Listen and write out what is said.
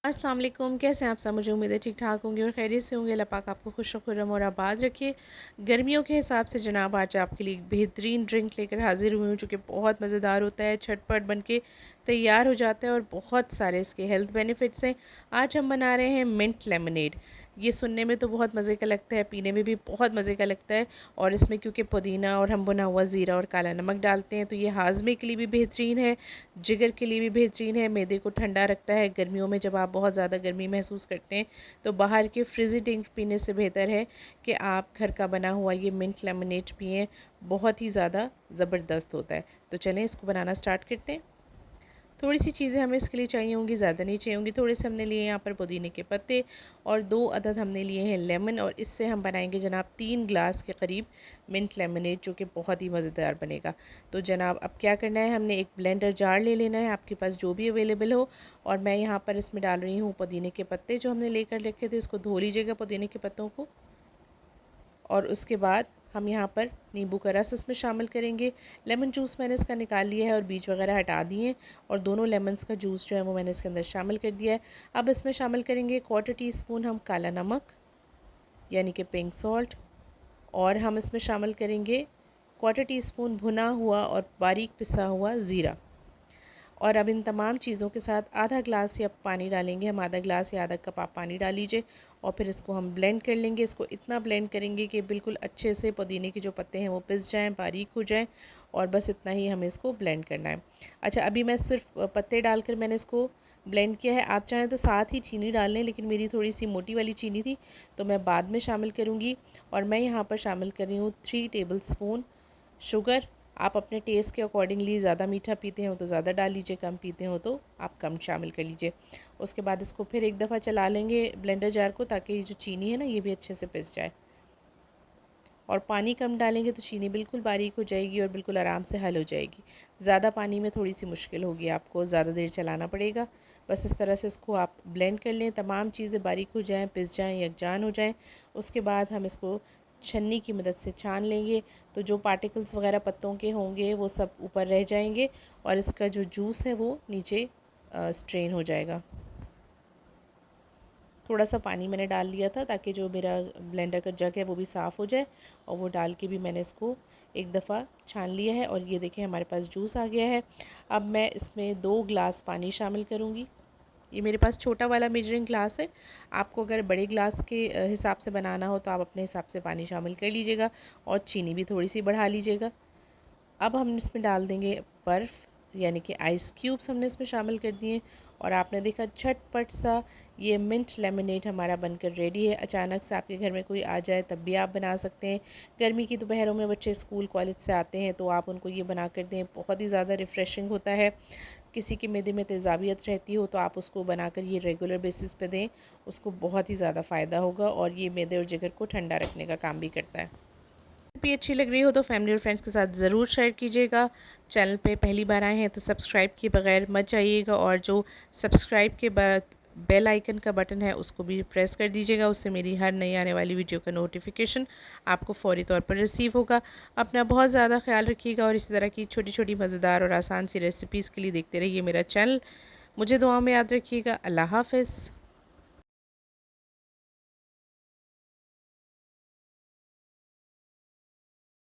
अस्सलाम वालेकुम। कैसे हैं आप सब? मुझे उम्मीद है ठीक ठाक होंगे और खैरियत से होंगे। अल्लाह पाक आपको खुश खुर्रम और आबाद रखे। गर्मियों के हिसाब से जनाब आज आपके लिए एक बेहतरीन ड्रिंक लेकर हाजिर हुई हूँ जो कि बहुत मज़ेदार होता है, झटपट बन के तैयार हो जाता है और बहुत सारे इसके हेल्थ बेनिफिट्स हैं। आज हम बना रहे हैं मिंट लेमनेड। ये सुनने में तो बहुत मज़े का लगता है, पीने में भी बहुत मज़े का लगता है। और इसमें क्योंकि पुदीना और हम भुना हुआ ज़ीरा और काला नमक डालते हैं तो ये हाजमे के लिए भी बेहतरीन है, जिगर के लिए भी बेहतरीन है, मैदे को ठंडा रखता है। गर्मियों में जब आप बहुत ज़्यादा गर्मी महसूस करते हैं तो बाहर के फ्रिज़ी ड्रिंक पीने से बेहतर है कि आप घर का बना हुआ ये मिंट लेमनेड पिएँ। बहुत ही ज़्यादा ज़बरदस्त होता है। तो चलें इसको बनाना स्टार्ट करते हैं। थोड़ी सी चीज़ें हमें इसके लिए चाहिए होंगी, ज़्यादा नहीं चाहिए होंगी। थोड़े से हमने लिए यहाँ पर पुदीने के पत्ते और 2 अदद हमने लिए हैं लेमन, और इससे हम बनाएंगे जनाब 3 ग्लास के करीब मिंट लेमनेड जो कि बहुत ही मज़ेदार बनेगा। तो जनाब अब क्या करना है, हमने एक ब्लेंडर जार ले लेना है, आपके पास जो भी अवेलेबल हो। और मैं यहाँ पर इसमें डाल रही हूँ पुदीने के पत्ते जो हमने लेकर रखे थे। इसको धो लीजिएगा पुदीने के पत्तों को। और उसके बाद हम यहाँ पर नींबू का रस इसमें शामिल करेंगे। लेमन जूस मैंने इसका निकाल लिया है और बीज वगैरह हटा दिए, और दोनों लेमन्स का जूस जो है वो मैंने इसके अंदर शामिल कर दिया है। अब इसमें शामिल करेंगे 1/4 टीस्पून हम काला नमक यानी कि पिंक सॉल्ट, और हम इसमें शामिल करेंगे 1/4 टीस्पून भुना हुआ और बारीक पिसा हुआ ज़ीरा। और अब इन तमाम चीज़ों के साथ आधा ग्लास या पानी डालेंगे हम, आधा ग्लास या आधा कप आप पानी डाल लीजिए। और फिर इसको हम ब्लेंड कर लेंगे। इसको इतना ब्लेंड करेंगे कि बिल्कुल अच्छे से पुदीने के जो पत्ते हैं वो पिस जाएं, बारीक हो जाएं, और बस इतना ही हमें इसको ब्लेंड करना है। अच्छा, अभी मैं सिर्फ पत्ते डालकर मैंने इसको ब्लेंड किया है। आप चाहें तो साथ ही चीनी डाल लें, लेकिन मेरी थोड़ी सी मोटी वाली चीनी थी तो मैं बाद में शामिल करूँगी। और मैं यहाँ पर शामिल कर रही हूँ 3 टेबल स्पून शुगर। आप अपने टेस्ट के अकॉर्डिंगली ज़्यादा मीठा पीते हो तो ज़्यादा डाल लीजिए, कम पीते हो तो आप कम शामिल कर लीजिए। उसके बाद इसको फिर एक दफ़ा चला लेंगे ब्लेंडर जार को, ताकि ये जो चीनी है ना ये भी अच्छे से पिस जाए। और पानी कम डालेंगे तो चीनी बिल्कुल बारीक हो जाएगी और बिल्कुल आराम से हल हो जाएगी। ज़्यादा पानी में थोड़ी सी मुश्किल होगी, आपको ज़्यादा देर चलाना पड़ेगा। बस इस तरह से इसको आप ब्लेंड कर लें, तमाम चीज़ें बारीक हो जाएं, पिस जाएं, यकजान हो जाएं। उसके बाद हम इसको छन्नी की मदद से छान लेंगे, तो जो पार्टिकल्स वगैरह पत्तों के होंगे वो सब ऊपर रह जाएंगे और इसका जो जूस है वो नीचे स्ट्रेन हो जाएगा। थोड़ा सा पानी मैंने डाल लिया था ताकि जो मेरा ब्लेंडर का जग है वो भी साफ़ हो जाए, और वो डाल के भी मैंने इसको एक दफ़ा छान लिया है। और ये देखें हमारे पास जूस आ गया है। अब मैं इसमें 2 ग्लास पानी शामिल करूँगी। ये मेरे पास छोटा वाला मेजरिंग ग्लास है। आपको अगर बड़े ग्लास के हिसाब से बनाना हो तो आप अपने हिसाब से पानी शामिल कर लीजिएगा, और चीनी भी थोड़ी सी बढ़ा लीजिएगा। अब हम इसमें डाल देंगे बर्फ़ यानी कि आइस क्यूब्स हमने इसमें शामिल कर दिए। और आपने देखा झटपट सा ये मिंट लेमनेड हमारा बनकर रेडी है। अचानक से आपके घर में कोई आ जाए तब भी आप बना सकते हैं। गर्मी की दोपहरों में बच्चे स्कूल कॉलेज से आते हैं तो आप उनको ये बना कर दें, बहुत ही ज़्यादा रिफ़्रेशिंग होता है। किसी के मैदे में तेज़ाबियत रहती हो तो आप उसको बनाकर ये रेगुलर बेसिस पे दें, उसको बहुत ही ज़्यादा फ़ायदा होगा, और ये मैदे और जिगर को ठंडा रखने का काम भी करता है। रेसिपी अच्छी लग रही हो तो फैमिली और फ्रेंड्स के साथ ज़रूर शेयर कीजिएगा। चैनल पे पहली बार आए हैं तो सब्सक्राइब किए बगैर मत जाइएगा, और जो सब्सक्राइब के बाद बेल आइकन का बटन है उसको भी प्रेस कर दीजिएगा। उससे मेरी हर नई आने वाली वीडियो का नोटिफिकेशन आपको फ़ौरी तौर पर रिसीव होगा। अपना बहुत ज़्यादा ख्याल रखिएगा, और इसी तरह की छोटी छोटी मज़ेदार और आसान सी रेसिपीज़ के लिए देखते रहिए मेरा चैनल। मुझे दुआ में याद रखिएगा। अल्लाह हाफ़िज़।